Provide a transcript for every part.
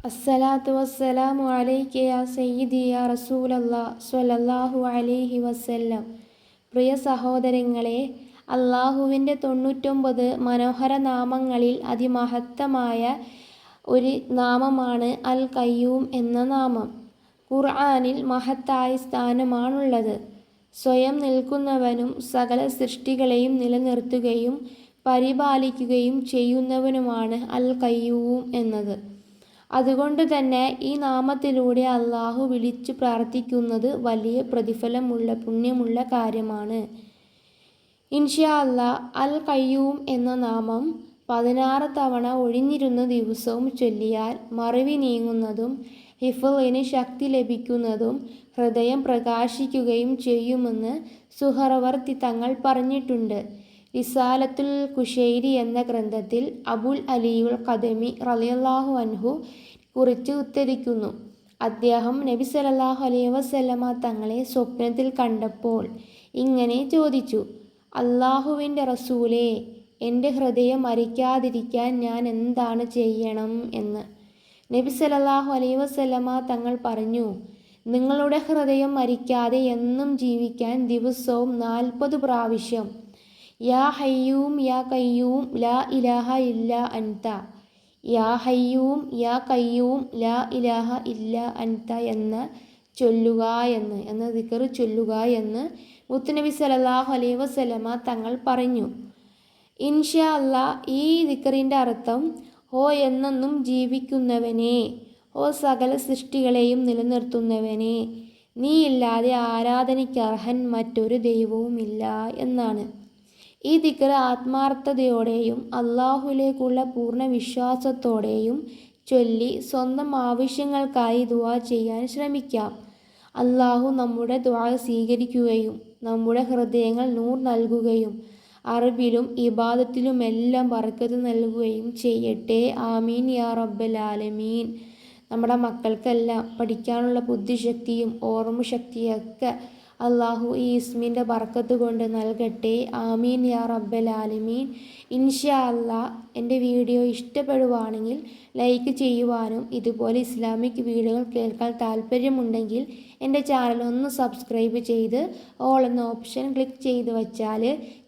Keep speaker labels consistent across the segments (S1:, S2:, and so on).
S1: അസ്സലാത്തു വസ്സലാമു അലൈക യാ സയ്യിദി യാ റസൂലല്ലാഹ് സ്വല്ലല്ലാഹു അലൈഹി വസല്ലം. പ്രിയ സഹോദരങ്ങളെ, അള്ളാഹുവിൻ്റെ 99 മനോഹര നാമങ്ങളിൽ അതിമഹത്തമായ ഒരു നാമമാണ് അൽ ഖയ്യൂം എന്ന നാമം. ഖുർആനിൽ മഹത്തായ സ്ഥാനമാണുള്ളത്. സ്വയം നിൽക്കുന്നവനും സകല സൃഷ്ടികളെയും നിലനിർത്തുകയും പരിപാലിക്കുകയും ചെയ്യുന്നവനുമാണ് അൽ ഖയ്യൂം എന്നത്. അതുകൊണ്ട് തന്നെ ഈ നാമത്തിലൂടെ അള്ളാഹു വിളിച്ചു പ്രാർത്ഥിക്കുന്നത് വലിയ പ്രതിഫലമുള്ള പുണ്യമുള്ള കാര്യമാണ്. ഇൻഷാ അല്ലാഹ്, അൽ ഖയ്യൂം എന്ന നാമം 16 തവണ ഒഴിഞ്ഞിരുന്ന ദിവസവും ചൊല്ലിയാൽ മറവി നീങ്ങുന്നതും ഹിഫ്ളിന് ശക്തി ലഭിക്കുന്നതും ഹൃദയം പ്രകാശിക്കുകയും ചെയ്യുമെന്ന് സുഹറവർത്തി തങ്ങൾ പറഞ്ഞിട്ടുണ്ട്. റിസാലത്തുൽ ഖുശൈരി എന്ന ഗ്രന്ഥത്തിൽ അബുൽ അലിയുൽ ഖദമി റളിയല്ലാഹു അൻഹു കുറിച്ച് ഉദ്ധരിക്കുന്നു. അദ്ദേഹം നബി സല്ലല്ലാഹു അലൈഹി വസല്ലമ തങ്ങളെ സ്വപ്നത്തിൽ കണ്ടപ്പോൾ ഇങ്ങനെ ചോദിച്ചു: അള്ളാഹുവിൻ്റെ റസൂലേ, എൻ്റെ ഹൃദയം മരിക്കാതിരിക്കാൻ ഞാൻ എന്താണ് ചെയ്യണം എന്ന്. നബി സല്ലല്ലാഹു അലൈഹി വസല്ലമ തങ്ങൾ പറഞ്ഞു: നിങ്ങളുടെ ഹൃദയം മരിക്കാതെ എന്നും ജീവിക്കാൻ ദിവസവും 40 പ്രാവശ്യം യാ ഹയ്യൂം യാ ഖയ്യൂം ലാ ഇലാഹ ഇല്ലാ അൻത, യാ ഹയ്യൂം യാ ഖയ്യൂം ലാ ഇലാഹ ഇല്ലാ അൻത എന്ന ദിക്ർ ചൊല്ലുക എന്ന് മുത്തുനബി സല്ലല്ലാഹു അലൈഹി വസല്ലമ തങ്ങൾ പറഞ്ഞു. ഇൻഷാ അല്ലാഹ്, ഈ ദിക്റിൻ്റെ അർത്ഥം: ഓ എന്നെന്നും ജീവിക്കുന്നവനെ, ഓ സകല സൃഷ്ടികളെയും നിലനിർത്തുന്നവനെ, നീയില്ലാതെ ആരാധനയ്ക്ക് അർഹൻ മറ്റൊരു ദൈവവുമില്ല എന്നാണ്. ഈ ദിക്ർ ആത്മാർത്ഥതയോടെയും അള്ളാഹുവിലേക്കുള്ള പൂർണ്ണ വിശ്വാസത്തോടെയും ചൊല്ലി സ്വന്തം ആവശ്യങ്ങൾക്കായി ദുആ ചെയ്യാൻ ശ്രമിക്കാം. അള്ളാഹു നമ്മുടെ ദുആ സ്വീകരിക്കുകയും നമ്മുടെ ഹൃദയങ്ങൾ നൂർ നൽകുകയും അറിവിലും ഇബാദത്തിലുമെല്ലാം ബർക്കത്ത് നൽകുകയും ചെയ്യട്ടെ. ആമീൻ യാ റബ്ബൽ ആലമീൻ. നമ്മുടെ മക്കൾക്കെല്ലാം പഠിക്കാനുള്ള ബുദ്ധിശക്തിയും ഓർമ്മശക്തിയൊക്കെ അള്ളാഹു ഈ ഇസ്മിൻ്റെ ബർക്കത്ത് കൊണ്ട് നൽകട്ടെ. ആമീൻ യാ റബ്ബൽ ആലമീൻ. ഇൻഷാ അല്ലാഹ്, എൻ്റെ വീഡിയോ ഇഷ്ടപ്പെടുവാണെങ്കിൽ ലൈക്ക് ചെയ്യുവാനും ഇതുപോലെ ഇസ്ലാമിക് വീഡിയോകൾ കേൾക്കാൻ താല്പര്യമുണ്ടെങ്കിൽ എൻ്റെ ചാനൽ ഒന്ന് സബ്സ്ക്രൈബ് ചെയ്ത് ഓൾ എന്ന ഓപ്ഷൻ ക്ലിക്ക് ചെയ്ത് വച്ചാൽ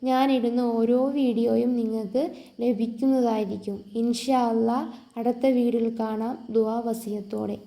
S1: ഞാനിടുന്ന ഓരോ വീഡിയോയും നിങ്ങൾക്ക് ലഭിക്കുന്നതായിരിക്കും. ഇൻഷാ അല്ലാഹ്, അടുത്ത വീഡിയോയിൽ കാണാം. ദുആ വസിയത്തോടെ.